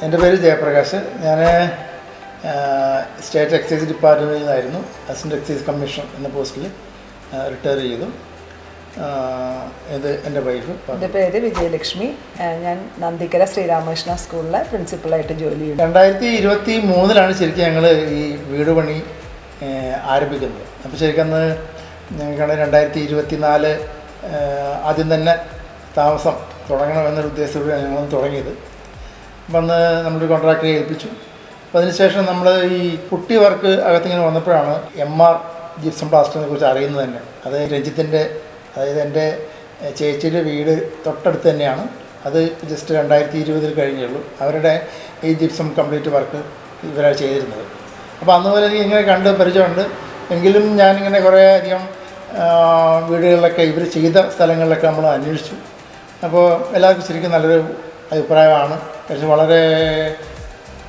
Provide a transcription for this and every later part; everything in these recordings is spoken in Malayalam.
എൻ്റെ പേര് ജയപ്രകാശ്. ഞാൻ സ്റ്റേറ്റ് എക്സൈസ് ഡിപ്പാർട്ട്മെൻറ്റിൽ നിന്നായിരുന്നു അസിസ്റ്റൻ്റ് എക്സൈസ് കമ്മീഷണർ എന്ന പോസ്റ്റിൽ റിട്ടയർ ചെയ്തു. ഇത് എൻ്റെ വൈഫ്. എൻ്റെ പേര് വിജയലക്ഷ്മി. ഞാൻ നന്ദിക്കര ശ്രീരാമകൃഷ്ണ സ്കൂളിലെ പ്രിൻസിപ്പളായിട്ട് ജോലി ചെയ്യുന്നു. 2023 ശരിക്കും ഞങ്ങൾ ഈ വീട് പണി ആരംഭിക്കുന്നത്. അപ്പോൾ ശരിക്കും അന്ന് ഞങ്ങൾക്ക് 2024 ആദ്യം തന്നെ താമസം തുടങ്ങണമെന്നൊരു ഉദ്ദേശത്തോടെയാണ് ഞങ്ങൾ തുടങ്ങിയത്. അപ്പം അന്ന് നമ്മളൊരു കോൺട്രാക്ടറെ ഏൽപ്പിച്ചു. അപ്പോൾ അതിനുശേഷം നമ്മൾ ഈ പുട്ടി വർക്ക് അകത്തിങ്ങനെ വന്നപ്പോഴാണ് MR ജിപ്സം പ്ലാസ്റ്ററിനെ കുറിച്ച് അറിയുന്നത് തന്നെ. അത് രഞ്ജിത്തിൻ്റെ, അതായത് എൻ്റെ ചേച്ചിയുടെ വീട് തൊട്ടടുത്ത് തന്നെയാണ്. അത് ജസ്റ്റ് 2020 കഴിഞ്ഞുള്ളൂ. അവരുടെ ഈ ജിപ്സം കംപ്ലീറ്റ് വർക്ക് ഇവരാണ് ചെയ്തിരുന്നത്. അപ്പോൾ അന്ന് പോലെ എനിക്ക് ഇങ്ങനെ കണ്ട് പരിചയമുണ്ട്. എങ്കിലും ഞാനിങ്ങനെ കുറേ അധികം വീടുകളിലൊക്കെ ഇവർ ചെയ്ത സ്ഥലങ്ങളിലൊക്കെ നമ്മൾ അന്വേഷിച്ചു. അപ്പോൾ എല്ലാവർക്കും ശരിക്കും നല്ലൊരു അഭിപ്രായമാണ്. പക്ഷേ വളരെ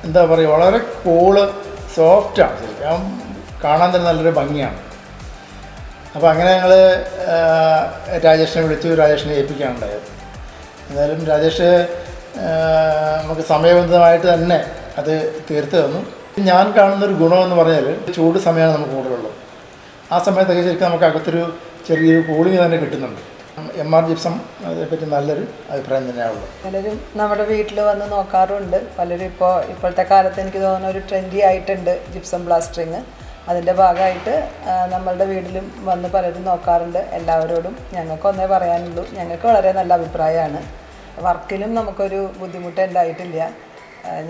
എന്താ പറയുക, വളരെ കൂള് സോഫ്റ്റാണ്. ശരിക്കും കാണാൻ തന്നെ നല്ലൊരു ഭംഗിയാണ്. അപ്പോൾ അങ്ങനെ ഞങ്ങൾ രാജേഷിനെ വിളിച്ചു, രാജേഷിനെ ഏൽപ്പിക്കുകയാണ് ഉണ്ടായത്. എന്തായാലും രാജേഷ് നമുക്ക് സമയബന്ധിതമായിട്ട് തന്നെ അത് തീർത്ത് തന്നു. ഞാൻ കാണുന്നൊരു ഗുണമെന്ന് പറഞ്ഞാൽ ചൂട് സമയമാണ് നമുക്ക് കൂടുതലുള്ളത്. ആ സമയത്തൊക്കെ ശരിക്കും നമുക്ക് അകത്തൊരു ചെറിയൊരു കൂളിങ് തന്നെ കിട്ടുന്നുണ്ട്. MR ജിപ്സം അതേപ്പറ്റി നല്ലൊരു അഭിപ്രായം തന്നെയാണുള്ളത്. പലരും നമ്മുടെ വീട്ടിൽ വന്ന് നോക്കാറുണ്ട്. പലരും ഇപ്പോഴത്തെ കാലത്ത് എനിക്ക് തോന്നുന്ന ഒരു ട്രെൻഡി ആയിട്ടുണ്ട് ജിപ്സം പ്ലാസ്റ്ററിങ്. അതിൻ്റെ ഭാഗമായിട്ട് നമ്മളുടെ വീട്ടിലും വന്ന് പലരും നോക്കാറുണ്ട്. എല്ലാവരോടും ഞങ്ങൾക്ക് ഒന്നേ പറയാനുള്ളൂ, ഞങ്ങൾക്ക് വളരെ നല്ല അഭിപ്രായമാണ്. വർക്കിലും നമുക്കൊരു ബുദ്ധിമുട്ട് ഉണ്ടായിട്ടില്ല.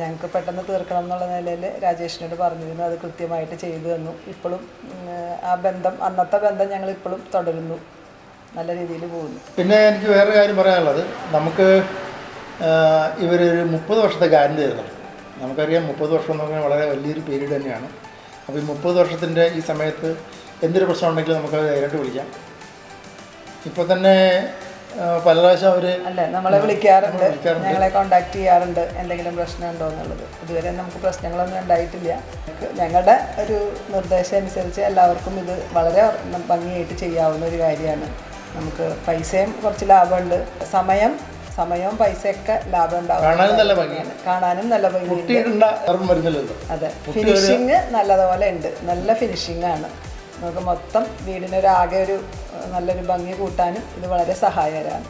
ഞങ്ങൾക്ക് പെട്ടെന്ന് തീർക്കണം എന്നുള്ള നിലയിൽ രാജേഷിനോട് പറഞ്ഞിരുന്നു. അത് കൃത്യമായിട്ട് ചെയ്തു തന്നു. ഇപ്പോഴും ആ ബന്ധം, അന്നത്തെ ബന്ധം ഞങ്ങൾ ഇപ്പോഴും തുടരുന്നു, നല്ല രീതിയിൽ പോകുന്നു. പിന്നെ എനിക്ക് വേറൊരു കാര്യം പറയാനുള്ളത്, നമുക്ക് ഇവരൊരു 30 വർഷത്തെ ഗ്യാരണ്ടി തരുന്നുണ്ട്. നമുക്കറിയാം 30 വർഷം എന്ന് പറഞ്ഞാൽ വളരെ വലിയൊരു പീരീഡ് തന്നെയാണ്. അപ്പോൾ ഈ 30 വർഷത്തിൻ്റെ ഈ സമയത്ത് എന്തൊരു പ്രശ്നം ഉണ്ടെങ്കിലും നമുക്കത് നേരിട്ട് വിളിക്കാം. ഇപ്പോൾ തന്നെ പല പ്രാവശ്യം അവർ നമ്മളെ വിളിക്കാറുണ്ട്, ഞങ്ങളെ കോണ്ടാക്ട് ചെയ്യാറുണ്ട് എന്തെങ്കിലും പ്രശ്നം ഉണ്ടോ എന്നുള്ളത്. ഇതുവരെ നമുക്ക് പ്രശ്നങ്ങളൊന്നും ഉണ്ടായിട്ടില്ല. ഞങ്ങളുടെ ഒരു നിർദ്ദേശം അനുസരിച്ച് എല്ലാവർക്കും ഇത് വളരെ ഭംഗിയായിട്ട് ചെയ്യാവുന്ന ഒരു കാര്യമാണ്. നമുക്ക് പൈസയും കുറച്ച് ലാഭമുണ്ട്, സമയവും പൈസയൊക്കെ ലാഭം ഉണ്ടാവും. കാണാനും നല്ല ഭംഗിയുണ്ട്. അതെ, ഫിനിഷിങ് നല്ലതുപോലെ ഉണ്ട്, നല്ല ഫിനിഷിംഗ് ആണ്. നമുക്ക് മൊത്തം വീടിനൊരാകെ ഒരു നല്ലൊരു ഭംഗി കൂട്ടാനും ഇത് വളരെ സഹായകരമാണ്.